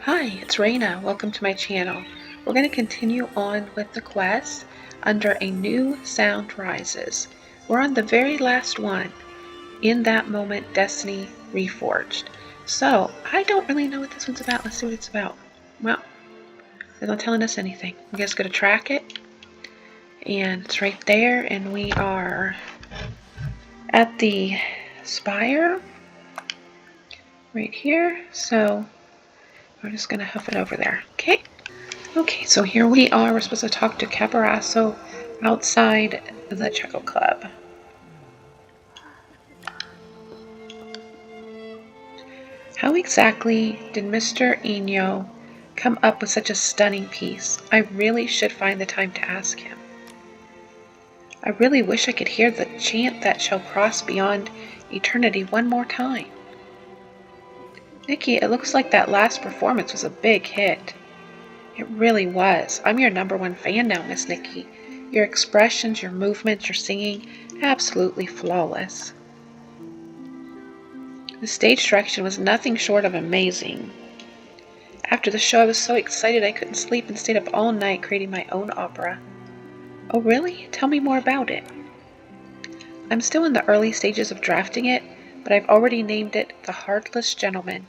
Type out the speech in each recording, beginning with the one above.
Hi, it's Raina. Welcome to my channel. We're going to continue on with the quest under A New Sound Rises. We're on the very last one. In that moment, Destiny Reforged. So, I don't really know what this one's about. Let's see what it's about. Well, they're not telling us anything. We're just going to track it. And it's right there. And we are at the spire. Right here. So, we're just going to hoof it over there. Okay? Okay, so here we are. We're supposed to talk to Caparasso outside the Checo Club. How exactly did Mr. Eno come up with such a stunning piece? I really should find the time to ask him. I really wish I could hear the chant that shall cross beyond eternity one more time. Nikki, it looks like that last performance was a big hit. It really was. I'm your #1 fan now, Miss Nikki. Your expressions, your movements, your singing, absolutely flawless. The stage direction was nothing short of amazing. After the show, I was so excited I couldn't sleep and stayed up all night creating my own opera. Oh, really? Tell me more about it. I'm still in the early stages of drafting it, but I've already named it The Heartless Gentleman.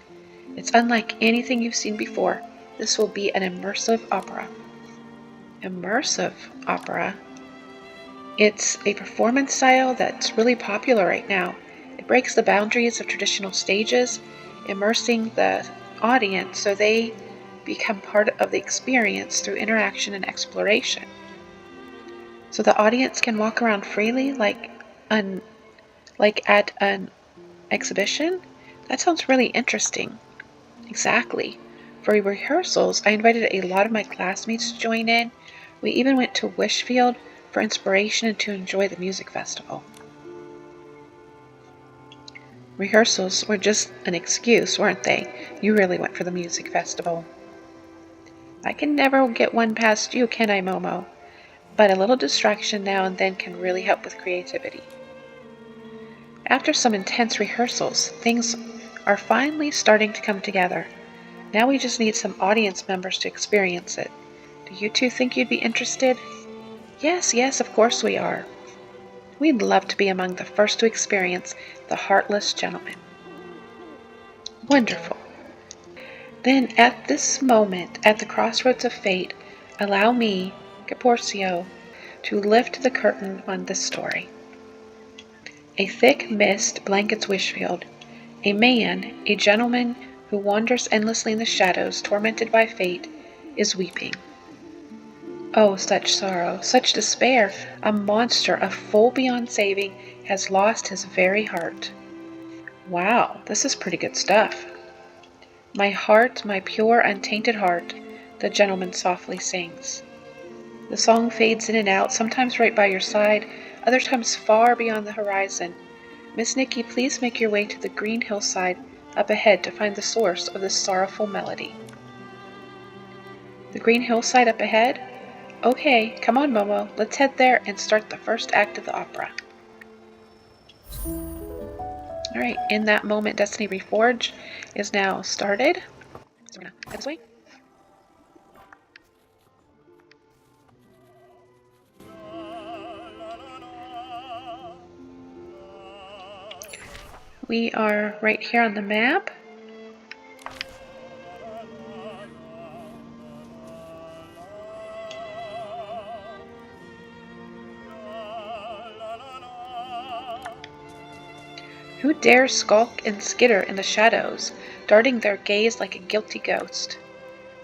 It's unlike anything you've seen before. This will be an immersive opera. Immersive opera? It's a performance style that's really popular right now. It breaks the boundaries of traditional stages, immersing the audience so they become part of the experience through interaction and exploration. So the audience can walk around freely like at an exhibition? That sounds really interesting. Exactly. For rehearsals, I invited a lot of my classmates to join in. We even went to Wishfield for inspiration and to enjoy the music festival. Rehearsals were just an excuse, weren't they? You really went for the music festival. I can never get one past you, can I, Momo? But a little distraction now and then can really help with creativity. After some intense rehearsals, things are finally starting to come together. Now we just need some audience members to experience it. Do you two think you'd be interested? Yes, of course we are. We'd love to be among the first to experience The Heartless Gentleman. Wonderful. Then at this moment, at the crossroads of fate, allow me, Caporcio, to lift the curtain on this story. A thick mist blankets Wishfield. A man, a gentleman who wanders endlessly in the shadows, tormented by fate, is weeping. Oh, such sorrow, such despair! A monster, a foe beyond saving, has lost his very heart. Wow, this is pretty good stuff. My heart, my pure, untainted heart, the gentleman softly sings. The song fades in and out, sometimes right by your side, other times far beyond the horizon. Miss Nikki, please make your way to the green hillside up ahead to find the source of this sorrowful melody. The green hillside up ahead? Okay, come on, Momo, let's head there and start the first act of the opera. Alright, in that moment, Destiny Reforged is now started. So we're gonna head this way. We are right here on the map. Who dares skulk and skitter in the shadows, darting their gaze like a guilty ghost?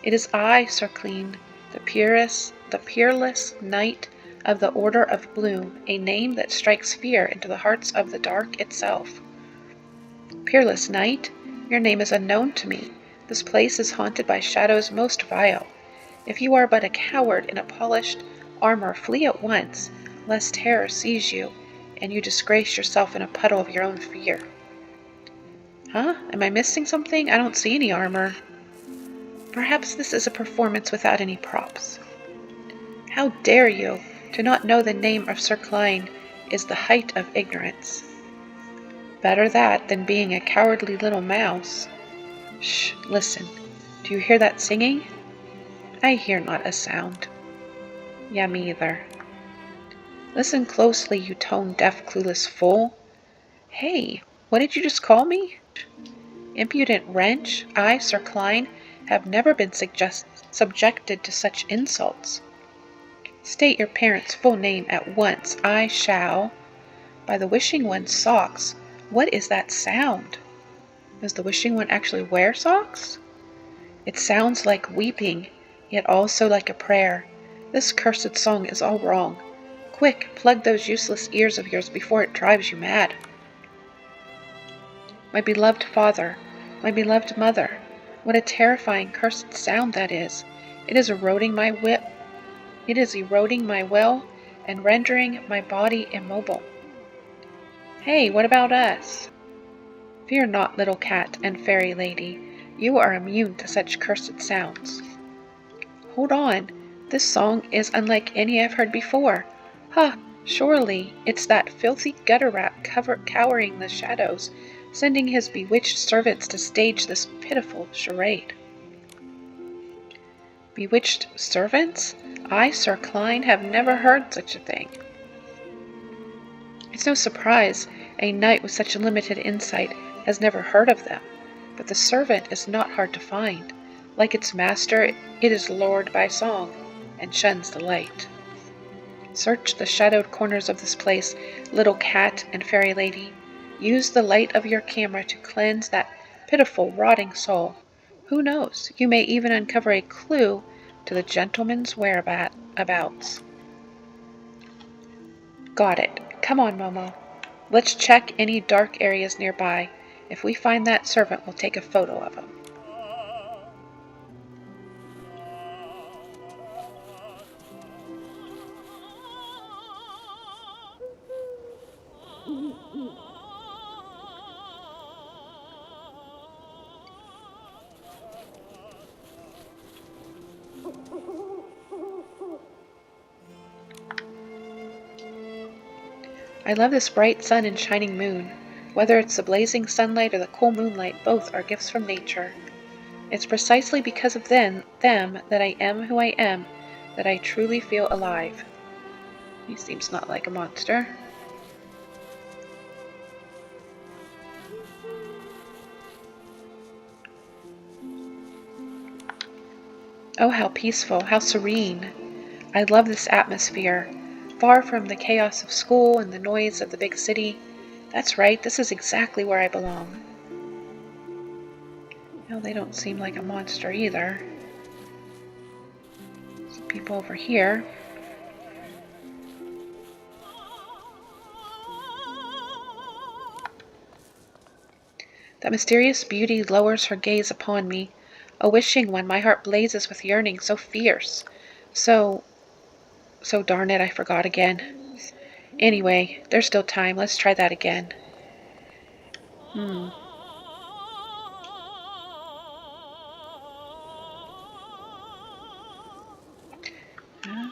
It is I, Sir Clean, the peerless knight of the Order of Bloom, a name that strikes fear into the hearts of the dark itself. Peerless knight, your name is unknown to me. This place is haunted by shadows most vile. If you are but a coward in a polished armor, flee at once, lest terror seize you, and you disgrace yourself in a puddle of your own fear. Huh? Am I missing something? I don't see any armor. Perhaps this is a performance without any props. How dare you? To not know the name of Sir Klein is the height of ignorance. Better that than being a cowardly little mouse. Shh, listen. Do you hear that singing? I hear not a sound. Yeah, me either. Listen closely, you tone-deaf, clueless fool. Hey, what did you just call me? Impudent wretch, I, Sir Klein, have never been subjected to such insults. State your parents' full name at once. I shall. By the wishing one's socks, what is that sound? Does the wishing one actually wear socks? It sounds like weeping, yet also like a prayer. This cursed song is all wrong. Quick, plug those useless ears of yours before it drives you mad. My beloved father, my beloved mother, what a terrifying cursed sound that is. It is eroding my will and rendering my body immobile. Hey, what about us? Fear not, little cat and fairy lady. You are immune to such cursed sounds. Hold on. This song is unlike any I've heard before. Ha! Surely it's that filthy gutter rat cowering in the shadows, sending his bewitched servants to stage this pitiful charade. Bewitched servants? I, Sir Klein, have never heard such a thing. It's no surprise a knight with such limited insight has never heard of them, but the servant is not hard to find. Like its master, it is lured by song, and shuns the light. Search the shadowed corners of this place, little cat and fairy lady. Use the light of your camera to cleanse that pitiful, rotting soul. Who knows, you may even uncover a clue to the gentleman's whereabouts. Got it. Come on, Momo. Let's check any dark areas nearby. If we find that servant, we'll take a photo of him. I love this bright sun and shining moon. Whether it's the blazing sunlight or the cool moonlight, both are gifts from nature. It's precisely because of them that I am who I am, that I truly feel alive. He seems not like a monster. Oh, how peaceful, how serene. I love this atmosphere. Far from the chaos of school and the noise of the big city. That's right, this is exactly where I belong. No, they don't seem like a monster either. Some people over here. That mysterious beauty lowers her gaze upon me. A wishing one, my heart blazes with yearning so fierce. So darn it, I forgot again. Anyway, there's still time. Let's try that again. I'm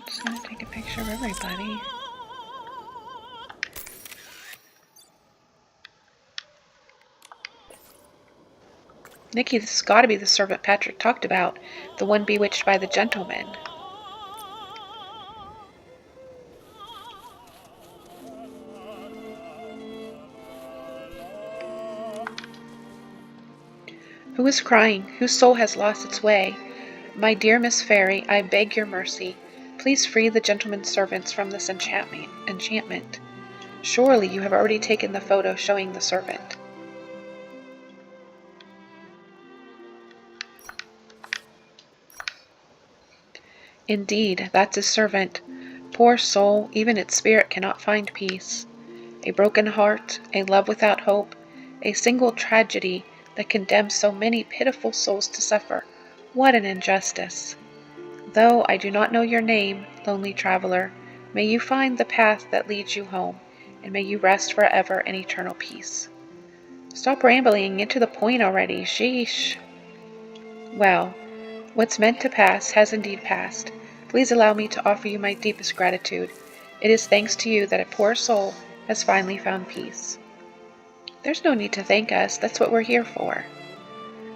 just going to take a picture of everybody. Nikki, this has got to be the servant Patrick talked about, the one bewitched by the gentleman. Who is crying? Whose soul has lost its way? My dear Miss Fairy, I beg your mercy. Please free the gentleman's servants from this enchantment. Surely you have already taken the photo showing the servant. Indeed, that's his servant. Poor soul, even its spirit cannot find peace. A broken heart, a love without hope, a single tragedy that condemns so many pitiful souls to suffer. What an injustice! Though I do not know your name, lonely traveler, may you find the path that leads you home, and may you rest forever in eternal peace. Stop rambling, get to the point already, sheesh. Well, what's meant to pass has indeed passed. Please allow me to offer you my deepest gratitude. It is thanks to you that a poor soul has finally found peace. There's no need to thank us, that's what we're here for.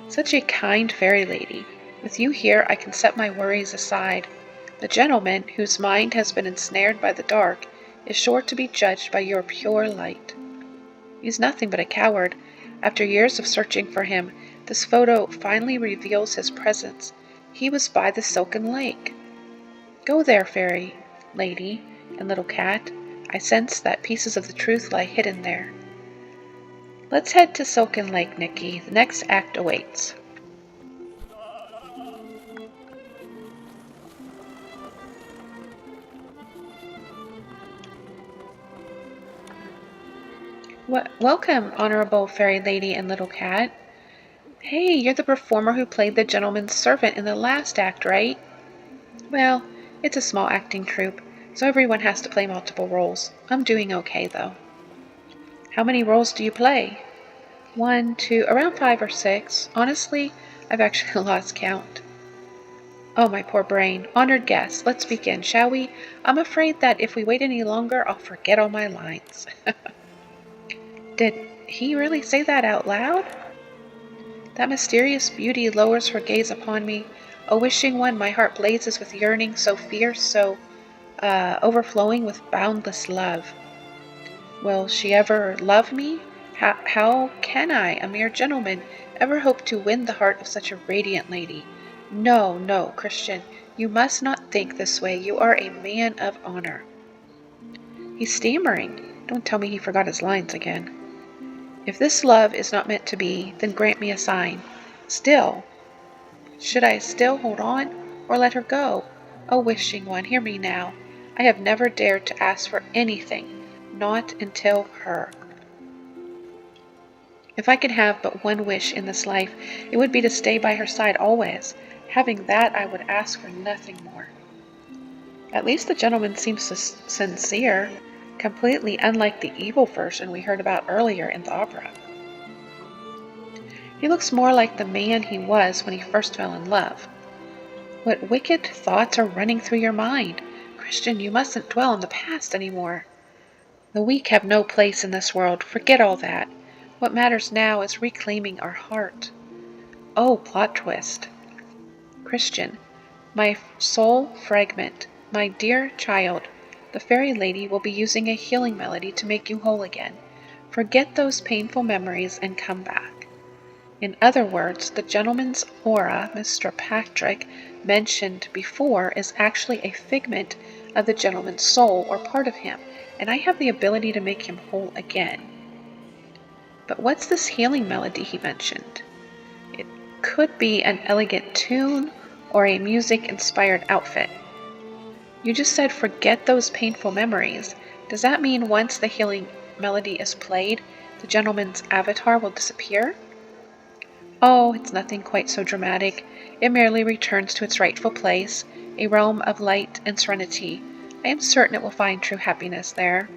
Such a kind fairy lady. With you here, I can set my worries aside. The gentleman, whose mind has been ensnared by the dark, is sure to be judged by your pure light. He's nothing but a coward. After years of searching for him, this photo finally reveals his presence. He was by the Silken Lake. Go there, fairy lady and little cat. I sense that pieces of the truth lie hidden there. Let's head to Silken Lake, Nikki. The next act awaits. Welcome, honorable fairy lady and little cat. Hey, you're the performer who played the gentleman's servant in the last act, right? Well, it's a small acting troupe, so everyone has to play multiple roles. I'm doing okay, though. How many roles do you play? 1, 2, around 5 or 6. Honestly, I've actually lost count. Oh, my poor brain. Honored guests, let's begin, shall we? I'm afraid that if we wait any longer, I'll forget all my lines. Did he really say that out loud? That mysterious beauty lowers her gaze upon me. O wishing one, my heart blazes with yearning so fierce, so overflowing with boundless love. Will she ever love me? How can I, a mere gentleman, ever hope to win the heart of such a radiant lady? No, no, Christian, you must not think this way. You are a man of honor. He's stammering. Don't tell me he forgot his lines again. If this love is not meant to be, then grant me a sign. Still, should I still hold on, or let her go? Oh, wishing one, hear me now. I have never dared to ask for anything, not until her. If I could have but one wish in this life, it would be to stay by her side always. Having that, I would ask for nothing more. At least the gentleman seems sincere, completely unlike the evil version we heard about earlier in the opera. He looks more like the man he was when he first fell in love. What wicked thoughts are running through your mind? Christian, you mustn't dwell on the past anymore. The weak have no place in this world. Forget all that. What matters now is reclaiming our heart. Oh, plot twist. Christian, my soul fragment, my dear child, the fairy lady will be using a healing melody to make you whole again. Forget those painful memories and come back. In other words, the gentleman's aura Mr. Patrick mentioned before is actually a figment of the gentleman's soul or part of him, and I have the ability to make him whole again. But what's this healing melody he mentioned? It could be an elegant tune or a music-inspired outfit. You just said forget those painful memories. Does that mean once the healing melody is played, the gentleman's avatar will disappear? Oh, it's nothing quite so dramatic. It merely returns to its rightful place, a realm of light and serenity. I am certain it will find true happiness there.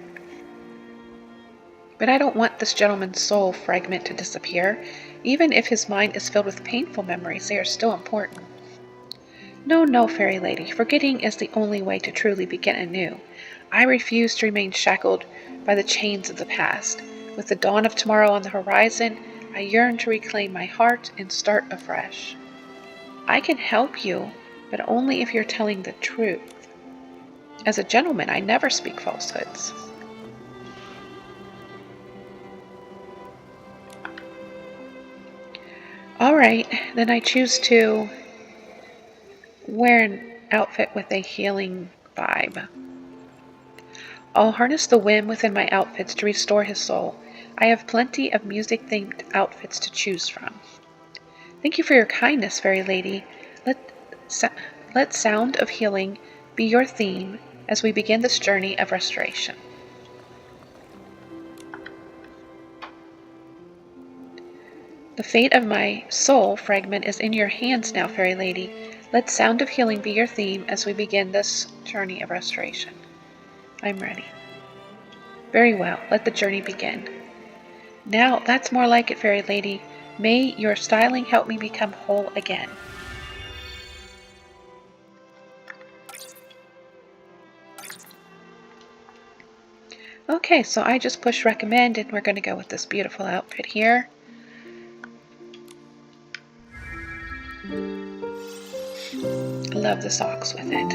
But I don't want this gentleman's soul fragment to disappear. Even if his mind is filled with painful memories, they are still important. No, no, fairy lady, forgetting is the only way to truly begin anew. I refuse to remain shackled by the chains of the past. With the dawn of tomorrow on the horizon, I yearn to reclaim my heart and start afresh. I can help you, but only if you're telling the truth. As a gentleman, I never speak falsehoods. All right, then I choose to wear an outfit with a healing vibe. I'll harness the whim within my outfits to restore his soul. I have plenty of music-themed outfits to choose from. Thank you for your kindness, fairy lady. Let sound of healing be your theme as we begin this journey of restoration. The fate of my soul fragment is in your hands now, fairy lady. Let sound of healing be your theme as we begin this journey of restoration. I'm ready. Very well, let the journey begin. Now, that's more like it, fairy lady. May your styling help me become whole again. Okay, so I just pushed recommend and we're going to go with this beautiful outfit here. I love the socks with it.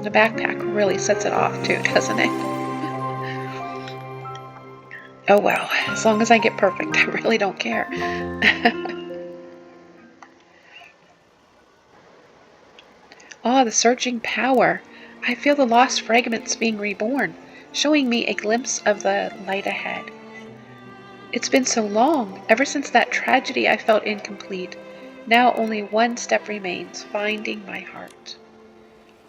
The backpack really sets it off too, doesn't it? Oh well, as long as I get perfect, I really don't care. Ah, the surging power. I feel the lost fragments being reborn, showing me a glimpse of the light ahead. It's been so long, ever since that tragedy I felt incomplete. Now only one step remains, finding my heart.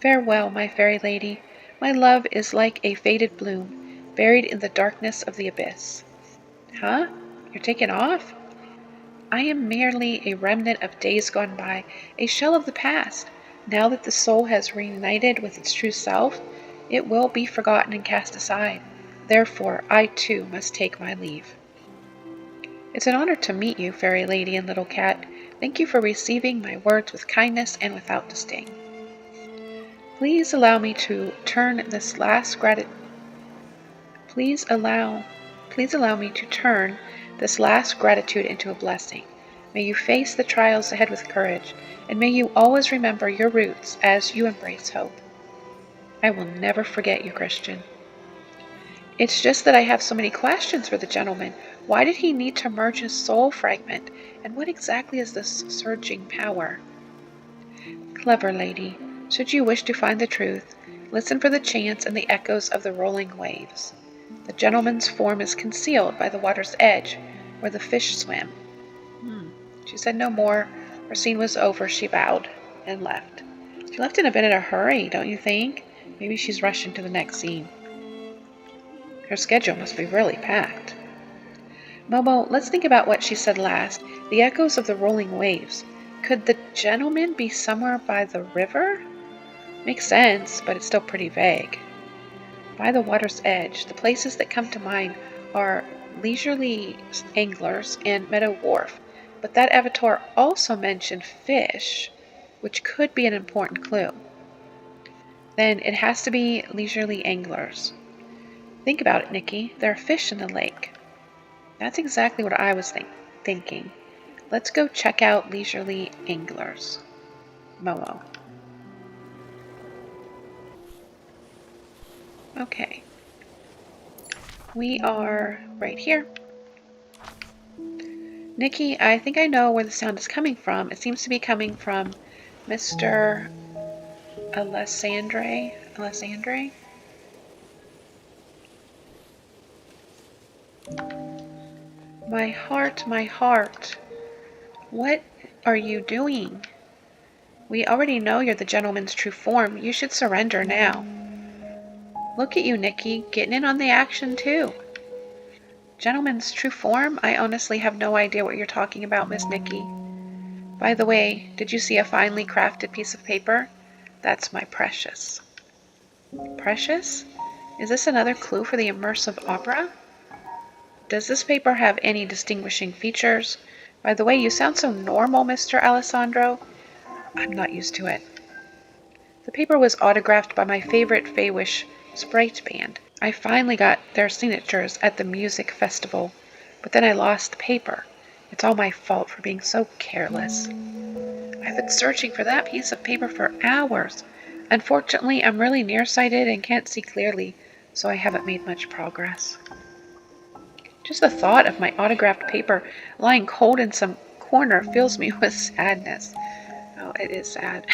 Farewell, my fairy lady. My love is like a faded bloom, buried in the darkness of the abyss. Huh? You're taken off? I am merely a remnant of days gone by, a shell of the past. Now that the soul has reunited with its true self, it will be forgotten and cast aside. Therefore, I too must take my leave. It's an honor to meet you, fairy lady and little cat. Thank you for receiving my words with kindness and without disdain. Please allow me to turn this last Please allow me to turn this last gratitude into a blessing. May you face the trials ahead with courage, and may you always remember your roots as you embrace hope. I will never forget you, Christian. It's just that I have so many questions for the gentleman. Why did he need to merge his soul fragment? And what exactly is this surging power? Clever lady, should you wish to find the truth, listen for the chants and the echoes of the rolling waves. The gentleman's form is concealed by the water's edge, where the fish swim. She said no more. Her scene was over, she bowed, and left. She left in a bit of a hurry, don't you think? Maybe she's rushing to the next scene. Her schedule must be really packed. Momo, let's think about what she said last. The echoes of the rolling waves. Could the gentleman be somewhere by the river? Makes sense, but it's still pretty vague. By the water's edge, the places that come to mind are leisurely anglers and Meadow Wharf, but that avatar also mentioned fish, which could be an important clue. Then it has to be leisurely anglers. Think about it, Nikki. There are fish in the lake. That's exactly what I was thinking. Let's go check out leisurely anglers. Momo. Okay. We are right here. Nikki, I think I know where the sound is coming from. It seems to be coming from Mr. Alessandro? My heart. What are you doing? We already know you're the gentleman's true form. You should surrender now. Look at you, Nikki, getting in on the action too. Gentleman's true form? I honestly have no idea what you're talking about, Miss Nikki. By the way, did you see a finely crafted piece of paper? That's my precious. Precious? Is this another clue for the immersive opera? Does this paper have any distinguishing features? By the way, you sound so normal, Mr. Alessandro. I'm not used to it. The paper was autographed by my favorite Faewish Sprite band. I finally got their signatures at the music festival, but then I lost the paper. It's all my fault for being so careless. I've been searching for that piece of paper for hours. Unfortunately, I'm really nearsighted and can't see clearly, so I haven't made much progress. Just the thought of my autographed paper lying cold in some corner fills me with sadness. Oh, it is sad.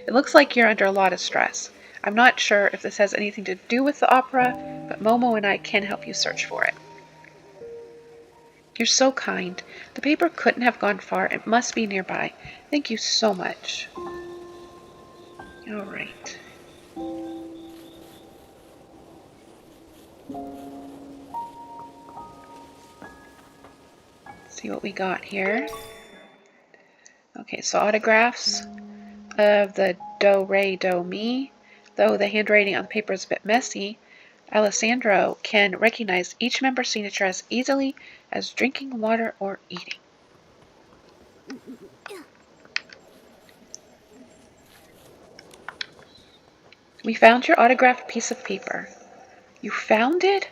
It looks like you're under a lot of stress. I'm not sure if this has anything to do with the opera, but Momo and I can help you search for it. You're so kind. The paper couldn't have gone far. It must be nearby. Thank you so much. All right. Let's see what we got here. Okay, so autographs of the Do, Re, Do, Mi. Though the handwriting on the paper is a bit messy, Alessandro can recognize each member's signature as easily as drinking water or eating. We found your autographed piece of paper. You found it?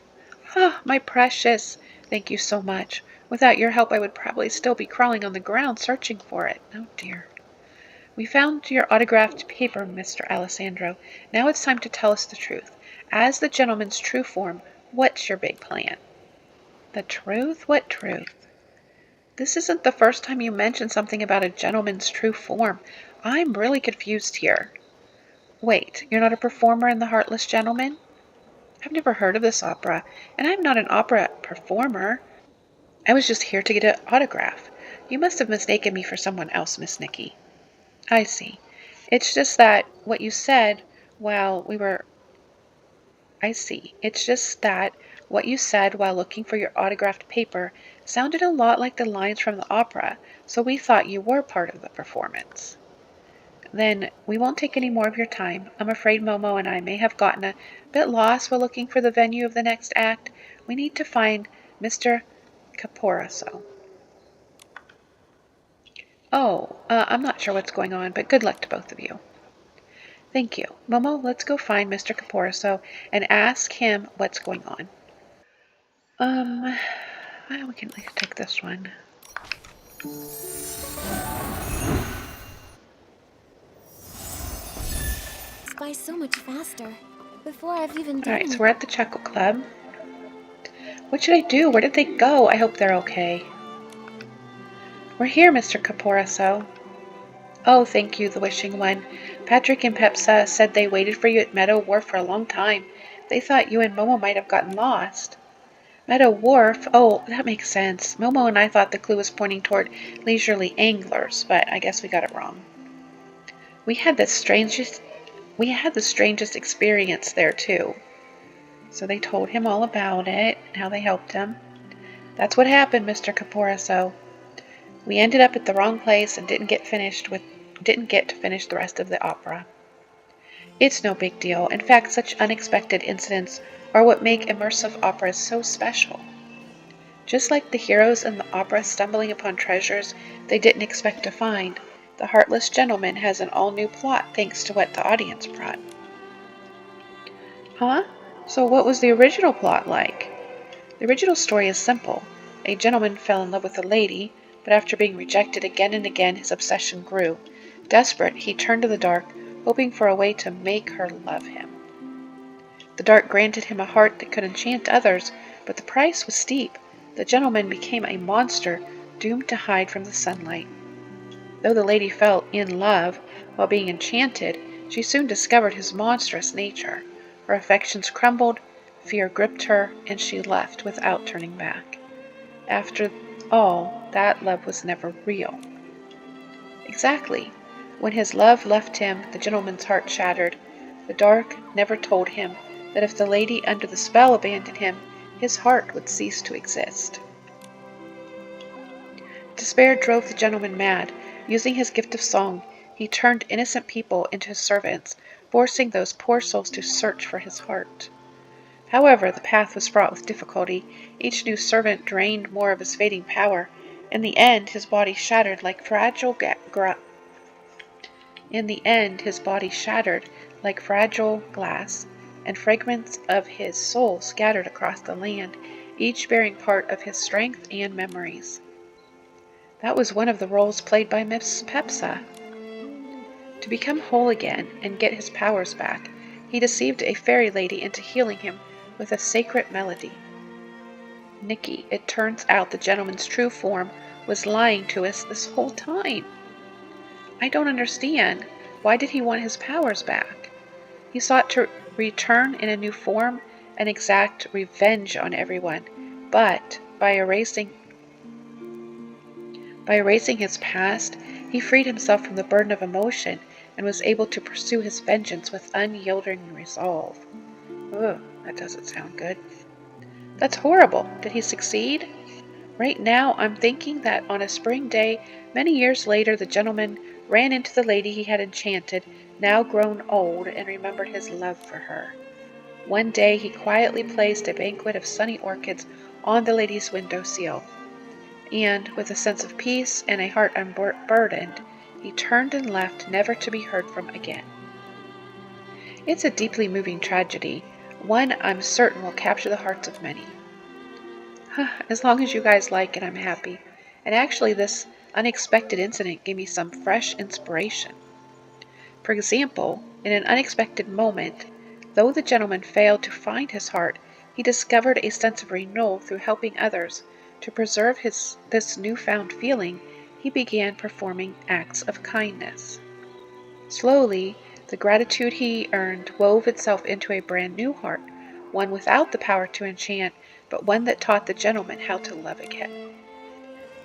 Oh, my precious. Thank you so much. Without your help, I would probably still be crawling on the ground searching for it. Oh, dear. We found your autographed paper, Mr. Alessandro. Now it's time to tell us the truth. As the gentleman's true form, what's your big plan? The truth? What truth? This isn't the first time you mentioned something about a gentleman's true form. I'm really confused here. Wait, you're not a performer in The Heartless Gentleman? I've never heard of this opera, and I'm not an opera performer. I was just here to get an autograph. You must have mistaken me for someone else, Miss Nikki. I see. It's just that what you said while we were I see. It's just that what you said while looking for your autographed paper sounded a lot like the lines from the opera, so we thought you were part of the performance. Then we won't take any more of your time. I'm afraid Momo and I may have gotten a bit lost while looking for the venue of the next act. We need to find Mr. Caporaso. Oh, I'm not sure what's going on, but good luck to both of you. Thank you. Momo, let's go find Mr. Caporaso and ask him what's going on. Well, we can take this one. It's by so much faster. Before I've even done Alright, so we're at the Chuckle Club. What should I do? Where did they go? I hope they're okay. We're here, Mr. Caporaso. Oh, thank you, the Wishing One. Patrick and Pepsa said they waited for you at Meadow Wharf for a long time. They thought you and Momo might have gotten lost. Meadow Wharf? Oh, that makes sense. Momo and I thought the clue was pointing toward leisurely anglers, but I guess we got it wrong. We had the strangest experience there, too. So they told him all about it, and how they helped him. That's what happened, Mr. Caporaso. We ended up at the wrong place and didn't get to finish the rest of the opera. It's no big deal. In fact, such unexpected incidents are what make immersive operas so special. Just like the heroes in the opera stumbling upon treasures they didn't expect to find, The Heartless Gentleman has an all-new plot thanks to what the audience brought. Huh? So what was the original plot like? The original story is simple. A gentleman fell in love with a lady, but after being rejected again and again, his obsession grew. Desperate, he turned to the dark, hoping for a way to make her love him. The dark granted him a heart that could enchant others, but the price was steep. The gentleman became a monster, doomed to hide from the sunlight. Though the lady fell in love while being enchanted, she soon discovered his monstrous nature. Her affections crumbled, fear gripped her, and she left without turning back. After all, that love was never real. Exactly. When his love left him, the gentleman's heart shattered. The dark never told him that if the lady under the spell abandoned him, his heart would cease to exist. Despair drove the gentleman mad. Using his gift of song, he turned innocent people into his servants, forcing those poor souls to search for his heart. However, the path was fraught with difficulty. Each new servant drained more of his fading power. In the end, his body shattered like fragile glass, and fragments of his soul scattered across the land, each bearing part of his strength and memories. That was one of the roles played by Miss Pepsa. To become whole again and get his powers back, he deceived a fairy lady into healing him with a sacred melody. Nikki, it turns out the gentleman's true form was lying to us this whole time. I don't understand. Why did he want his powers back? He sought to return in a new form and exact revenge on everyone, but by erasing his past, he freed himself from the burden of emotion and was able to pursue his vengeance with unyielding resolve. Ugh, that doesn't sound good. That's horrible. Did he succeed? Right now, I'm thinking that on a spring day, many years later, the gentleman ran into the lady he had enchanted, now grown old, and remembered his love for her. One day, he quietly placed a banquet of sunny orchids on the lady's window sill, and, with a sense of peace and a heart unburdened, he turned and left, never to be heard from again. It's a deeply moving tragedy, one I'm certain will capture the hearts of many. As long as you guys like it, I'm happy. And actually, this unexpected incident gave me some fresh inspiration. For example, in an unexpected moment, though the gentleman failed to find his heart, he discovered a sense of renewal through helping others. To preserve this newfound feeling, he began performing acts of kindness. Slowly, the gratitude he earned wove itself into a brand new heart, one without the power to enchant, but one that taught the gentleman how to love again.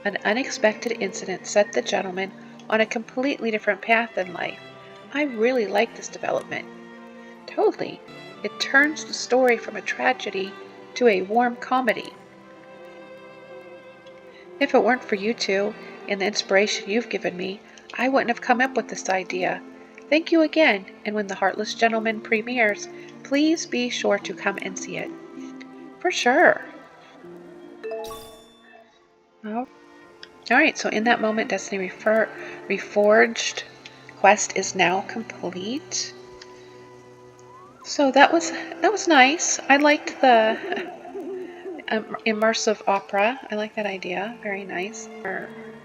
An unexpected incident set the gentleman on a completely different path in life. I really like this development. Totally. It turns the story from a tragedy to a warm comedy. If it weren't for you two and the inspiration you've given me, I wouldn't have come up with this idea. Thank you again, and when The Heartless Gentleman premieres, please be sure to come and see it. For sure. Alright, so in that moment, Destiny Reforged quest is now complete. So that was nice. I liked the immersive opera. I like that idea. Very nice.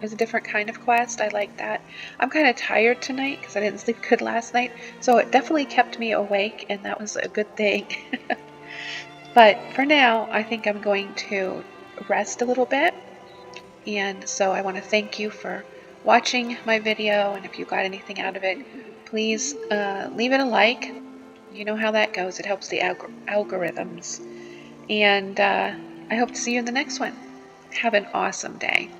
It's a different kind of quest. I like that. I'm kind of tired tonight because I didn't sleep good last night, so it definitely kept me awake, and that was a good thing. But for now, I think I'm going to rest a little bit. And so I want to thank you for watching my video, and if you got anything out of it, please leave it a like. You know how that goes. It helps the algorithms. And I hope to see you in the next one. Have an awesome day.